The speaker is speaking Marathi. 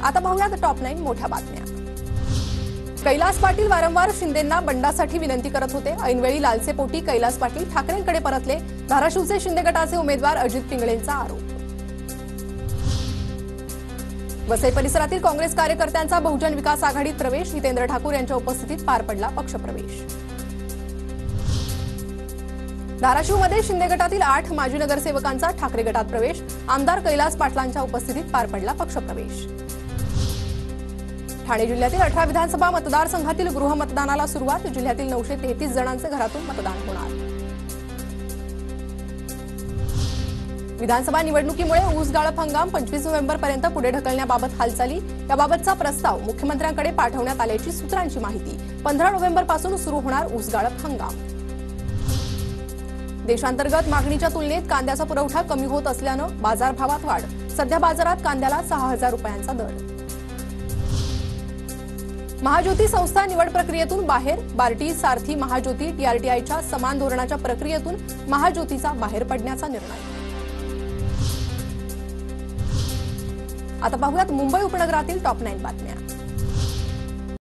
आता पाहूयात टॉप 9 मोठ्या बातम्या। कैलास पाटील वारंवार शिंदेंना बंडासाठी विनंती करत होते। ऐनवेळी लालसेपोटी कैलास पाटील ठाकरेंकडे परतले। धाराशिवचे शिंदे गटाचे उमेदवार अजित पिंगळेंचा आरोप। वसई परिसरातील काँग्रेस कार्यकर्त्यांचा बहुजन विकास आघाडीत प्रवेश। जितेंद्र ठाकूर यांच्या उपस्थितीत पार पडला पक्षप्रवेश। धाराशिवमध्ये शिंदे गटातील 8 माजी नगरसेवकांचा ठाकरे गटात प्रवेश। आमदार कैलास पाटलांच्या उपस्थितीत पार पडला पक्षप्रवेश। ठाणे जिल्ह्यातील 18 विधानसभा मतदारसंघातील गृहमतदानाला सुरुवात। जिल्ह्यातील 933 जणांचे घरातून मतदान होणार। विधानसभा निवडणुकीमुळे ऊस गाळप हंगाम 25 नोव्हेंबरपर्यंत पुढे ढकलण्याबाबत हालचाली। याबाबतचा प्रस्ताव मुख्यमंत्र्यांकडे पाठवण्यात आल्याची सूत्रांची माहिती। 15 नोव्हेंबरपासून सुरू होणार ऊस गाळप हंगाम। देशांतर्गत मागणीच्या तुलनेत कांद्याचा पुरवठा कमी होत असल्यानं बाजारभावात वाढ। सध्या बाजारात कांद्याला 6000 रुपयांचा दर। महाज्योती संस्था निवड प्रक्रियेतून बाहेर। बार्टी सारथी महाज्योती टीआरटीआयच्या समान धोरणाच्या प्रक्रियेतून महाज्योतीचा बाहेर पडण्याचा निर्णय। आता पाहूयात मुंबई उपनगरातील टॉप 9 बातम्या।